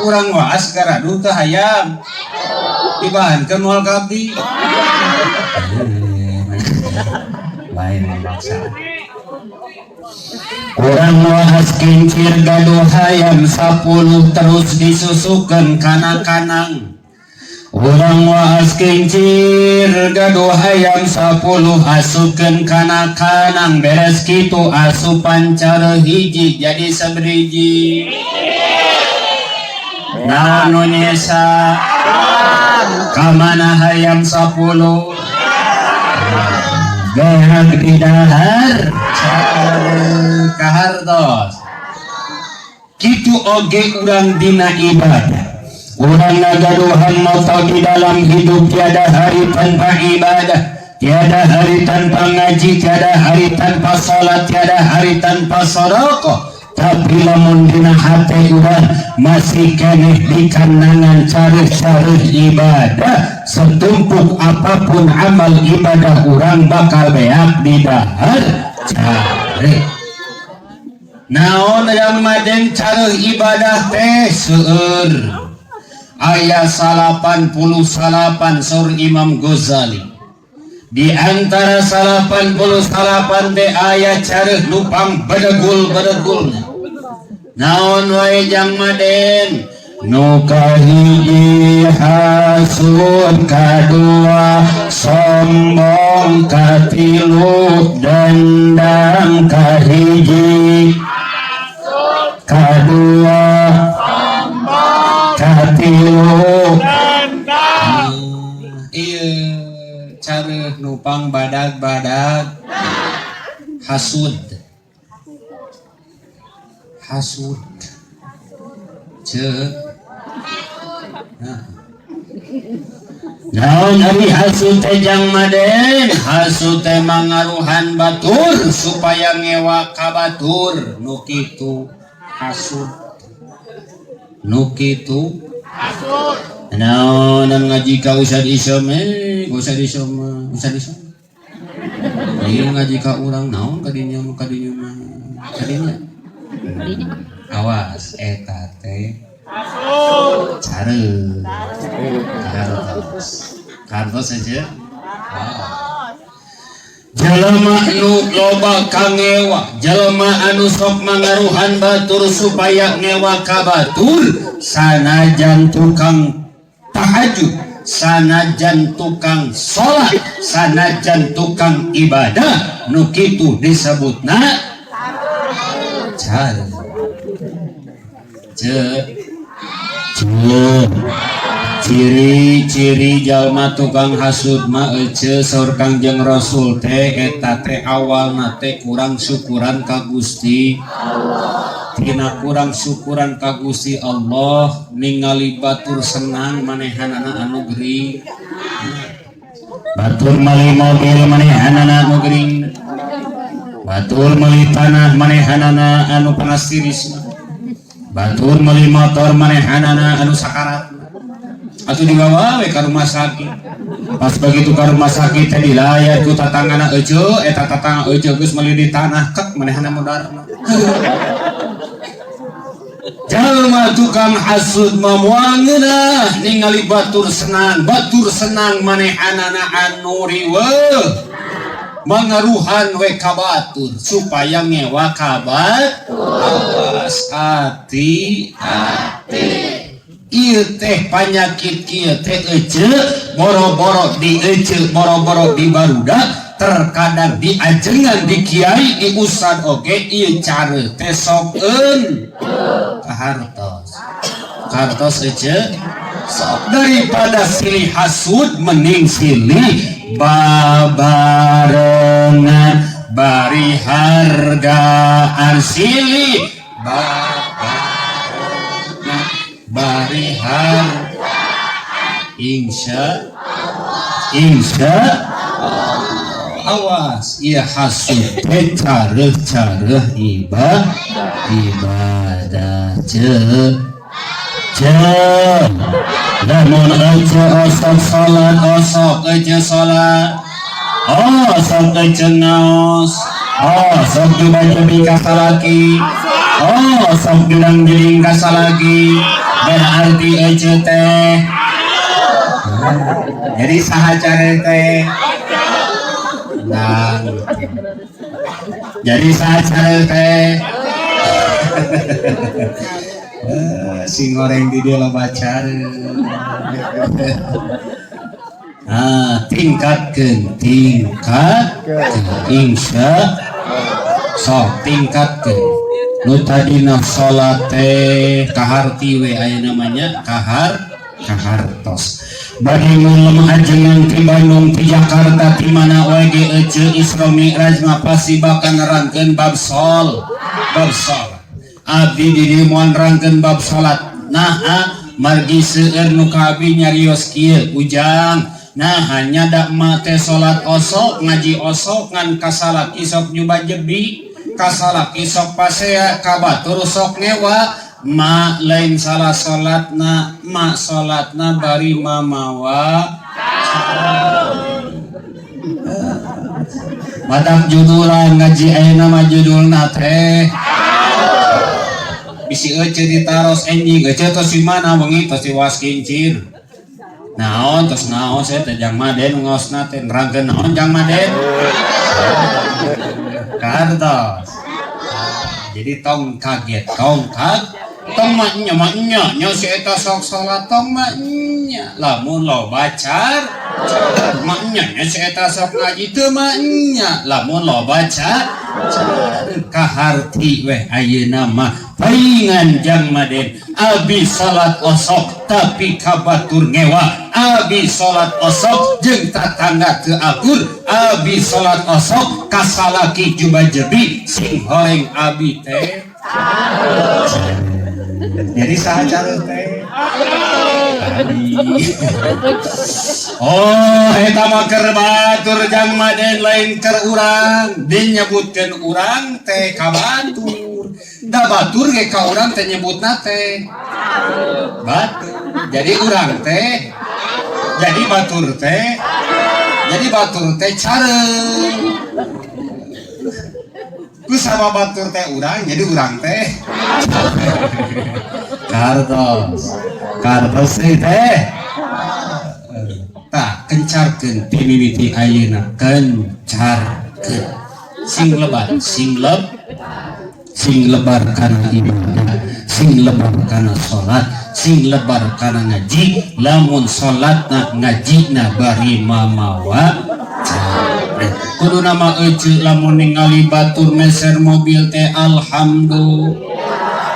urang waas garadu teh hayam dibahankeun moal kabdi lain maksa urang waas kincir gaduh hayam 10 terus disusukeun kana kanang urang waas kincir gaduh hayam 10 asukeun kana kanang beres kitu asupan cara hiji jadi sabriji naon nyesa kamana hayam 10 gehang di dahar kahartos kitu oge urang dina ibadah urang ngagaduhan moto di dalam hidup tiada hari tanpa ibadah tiada hari tanpa ngaji tiada hari tanpa salat tiada hari tanpa sedekah tapi lamun dina hati urang masih keneh di kanangan careuh-careuh ibadah setumpuk apapun amal ibadah urang bakal beak di dahar careuh naon yang maden careuh ibadah teh seueur aya 88 sur Imam Ghazali di antara 88 teh aya careuh nupang bedegul-bedegulna naon wae jang maden nu kahiji hasud kadua sombong katilu dendam kahiji kadua katilu ieu careuh nupang badag-badag hasud naon ari hasud teh jang maden hasud teh mangaruhan batur supaya ngewa ka batur nu kitu hasud nu kitu naon ngaji ka Ustad Isom Ustad Isom ieu ngaji ka urang naon kadinya mah kadinya awas eta teh careuh kartos saja jalma nu loba kangewa jalma anu sok mangaruhan batur supaya ngewa ka batur sanajan tukang tahajud sanajan tukang sholat sanajan tukang ibadah nu kitu disebutna careuh ciri-ciri jalma tukang hasud mah ece saur Kangjeng Rasul teh eta teh awalna teh kurang syukuran ka Gusti Allah tina kurang syukuran ka Gusti Allah ningali batur senang manehanana anu gering batur meuli mobil manehanana anu gering batur meuli tanah manehanana anu panas tirisna batur meuli motor manehanana anu sakarat atuh dibawa we ka rumah sakit pas begitu ka rumah sakit teh dilayat ku tatanggana euceuk eta tatangga euceuk geus meuli di tanah kek manehna modarna jalma tukang hasud mah moal ngeunah ningali batur senang manehanana anu riweuh mangaruhan we ka batur supaya ngewa ka batur awas hati ieu teh panyakit kieu teh eceuk boro-boro di barudak terkadang di ajengan di kiai di ustad oge ieu careuh teh sokeun kahartos eceuk sok daripada silih hasud mending silih babarengan bari hargaan silih babarengan bari hargaan insya awas ieu hasud teh careuh ibadah lamun ece osok salat osok ece salat osok ece naos osok dibaca bika salaki osok bilang jiling kasalaki berarti ece teh jadi saha cara teh nah jadi saha cara teh si goreng di dia lo baca tingkatkan insya sok tingkatkan nu tadina sholat teh kaharti we aya namanya kahartos bagi mulem ajengan ti Bandung ti Jakarta ti mana wae ge ece Isra Mi'raj mah pasti bakal nerangkeun bab salat abdi di dieu moal nerangkeun bab salat margi seueur nu ka abdi nyarios kieu ujang hanya dak mate salat osok ngaji osok ngan kasalak isok nyoba jebi kasalak isok pasea kabatur sok ngewa ma lain salah salatna ma salatna bari mamawa madak judulan ngaji ayeuna mah judulna teh bisi ece ditaros enjing ece tos di mana bengi tos di was kincir naon tos naon saya teh jang maden ngosna teh nerangkeun naon jang maden kartos jadi tong kaget tong maknya nya si eta sok salat tong maknya lamun lo bacar maknya nya si eta sok ngaji teu maknya lamun lo baca kaharti weh ayeuna mah paingan jang maden abi salat osok tapi kabatur ngewa abi salat osok jeung tatangga teu akur abi salat osok kasalaki juba jebi sing horeng abi teh jadi saha cara teh oh eta mah keur batur jang maden lain keur urang dinyebutkeun urang teh kabatur da batur ge ka urang teh nyebutna teh batur jadi urang teh jadi batur teh careung ku sama batur teh urang jadi urang teh kartos teh tak kencarkeun timimiti ayeuna kencarkeun sing lebar kana ibadah sing lebar kana salat sing lebar kana ngaji lamun salatna ngajina bari mamawa kudu nama ece lamun ningali batur meser mobil teh alhamdulillah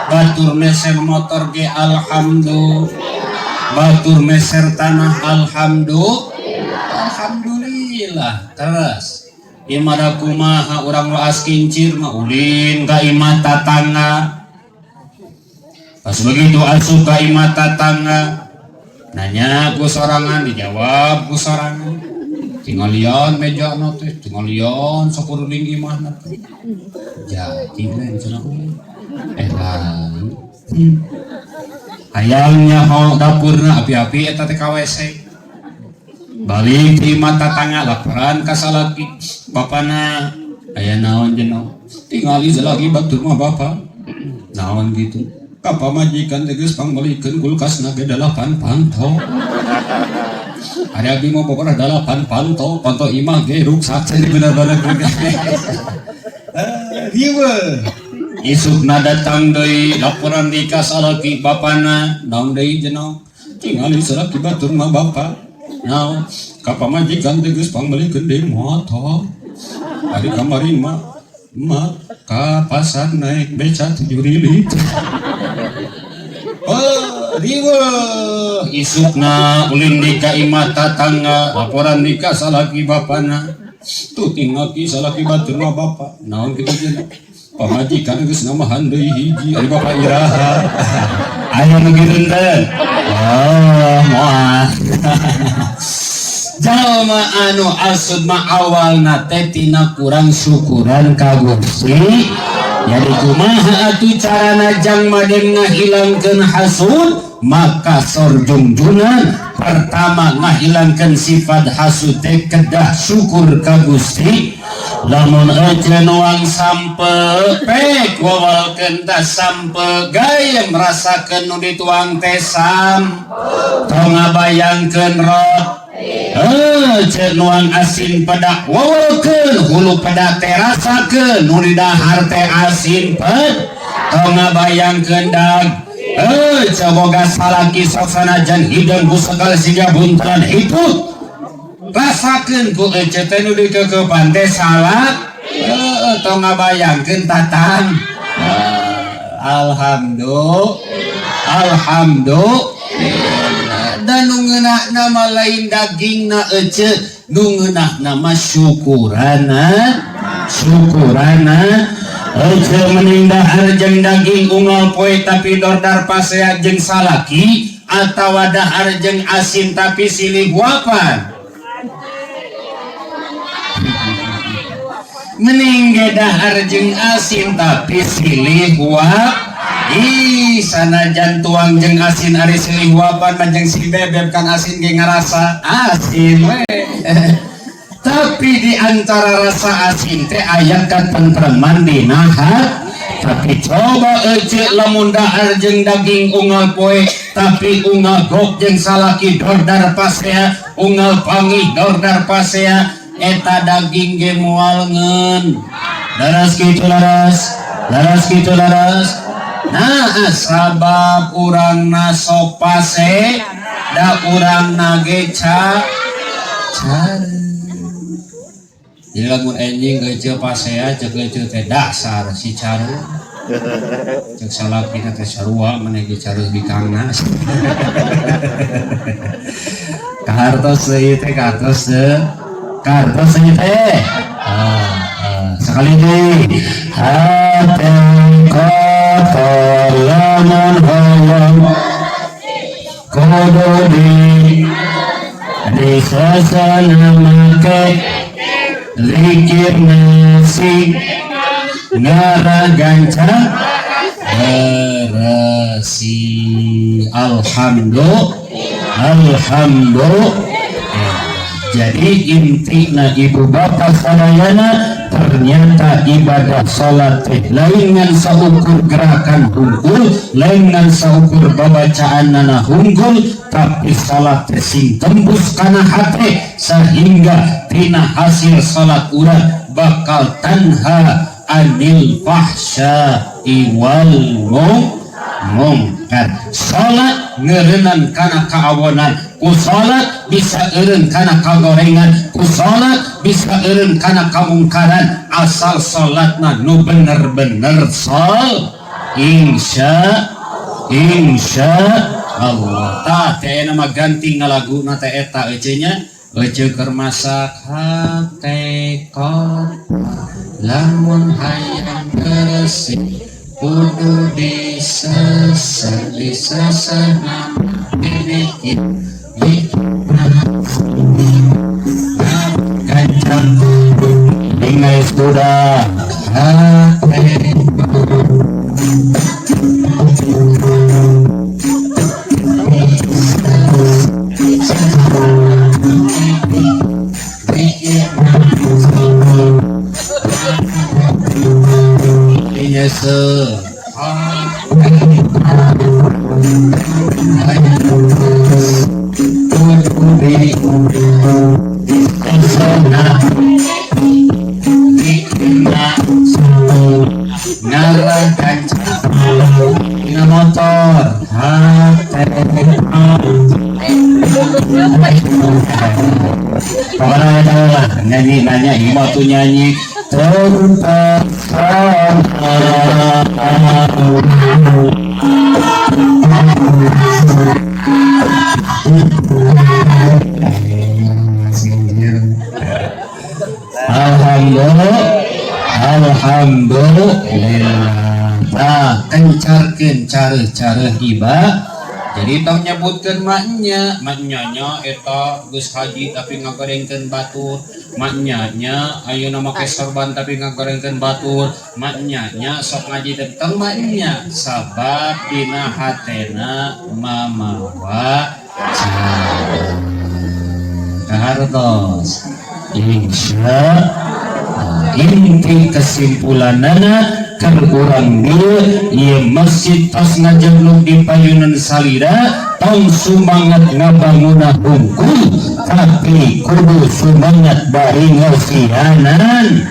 batur meser motor ge alhamdulillah batur meser tanah alhamdulillah terus imada kumaha urang waas kincir mah ulin ka imah tatangga pas begitu asup ka imah tatangga nanya ku sorangan dijawab ku sorangan tinggalian meja teh tinggalian sakuruling imah teh jadi lain cenah lain hayangnya ho dapurna api-api eta teh KWC balik di mata tangga laporan ka salaki bapana aya naon jenong tingali lagi batur mah bapak naon gitu ka pamajikan teh geus pangbalikeun kulkasna ge 8 panto ari abdi mah pokona 8 panto imah ge ruksak teh bener-bener riwe isukna datang deui laporan di ka salaki bapana naon deui jenong tingali salaki batur mah bapak nah, kapamajikan teh geus pangbelikeun deui motor. Ari kamari mah ka pasar naik beca 7 ribu. Oh, riwe isukna ulin di ka imah tatangga laporan di ka salaki bapana. Tuh tinggal ki salaki batur mah bapak. Naon kitu cenah? Pamajikan geus namahan deui hiji ari bapak iraha. Aya nu kitu teh. Oh, moal. Jalma anu asud ma awalna teh tina kurang syukuran ka Gusti. Jadi kumaha atuh carana jang maden ngahilangkeun hasud? Maka sorjungjunan pertama ngahilangkeun sifat hasud teh kedah syukur ka Gusti. lamun ece nuang sampe pek wawalkeun ta sampe gaya merasakeun nu dituang teh sam tong ngabayangkeun rot cek nuang asin pedak wawalkeun hulu pedak teh rasakeun nu di dahar teh asin ped tong ngabayangkeun dag coboga salaki sok sanajan hideung ku sekal siga buntelan itu rasakeun ku ece teh nu dikeukepan teh salak tong ngabayangkeun tatang alhamdulillah dan nu ngeunahna mah lain dagingna ece nu ngeunahna mah syukurana ece menindah arjeng daging unggal poe tapi dordar pasea jeung salaki atawa dahar jeung asin tapi silih guapan mending dahar jeung asin tapi silih guap sanajan tuang jeung asin ari silih guapan mah jeung si bebeb kan asin ge ngarasa asin we tapi di antara rasa asin teh aya katentreman dina hat tapi coba ece lamun dahar jeung daging unggal poe tapi unggal gok jeung salaki dordar pasea unggal pangi dordar pasea eta daging ge moal ngeun laras kitu laras nah sabab urangna sok pase da urangna ge care jadi lamun enjing geuceuk pasea ceuk geuceuk teh dasar si caru ceuk salakina teh sarua maneh ge caru bikangna kahartos ieu teh kartos ieu teh sekali deui hate kotor lamun hoyong kudu di sasana make likir nasi ngaraganca beresi alhamdulillah jadi intina ibu bapak sadayana ternyata ibadah salat lain ngan saukur gerakan hungkul lain ngan saukur babacaanna hungkul tapi salat sing tembus kana hate sehingga tina hasil salat urang bakal tanha anil fahsya'i wal munkar salat ngeureunnan kana kaawonan ku salat bisa eureun kana kagorengan ku salat bisa eureun kana kamungkaran asal salatna nu bener-bener insya Allah teh nama ganti ngalaguna teh eta ece nya ece keur masak hate kotor lamun hayang bersih kudu disesana bikin kancang ingai sudah motor pokoknya tahu lah nyanyi nanya mau tuh nyanyi tempat alhamdulillah kencarkeun cara ibadah jadi tong nyebutkeun maknya eta geus haji tapi ngagorengkeun batur maknya ayeuna make sorban tapi ngagorengkeun batur maknya sok ngaji tentang maknya sabab dina hatena mamawa kahartos insya inti kesimpulanana keur urang dieu ieu masjid tos ngajeblug di payunan salira tong sumangat ngabangunna hungkul tapi kudu sumangat bari ngasianan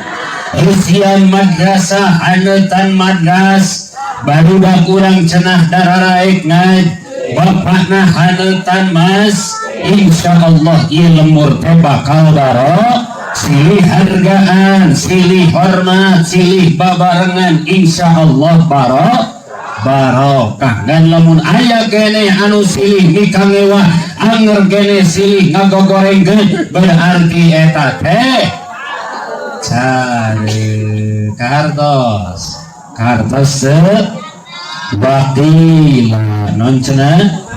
isian madrasah hanetan madras barudak urang cenah dararaek ngaj bapakna hanetan mas insyaallah ieu lemur teh bakal daro silih hargaan, silih hormat, silih babarengan, insyaallah barokah. Dan lamun aya kene anu silih mikangewah, anger kene silih ngagogorengkeun, berarti eta teh cari kartos wakila non cenah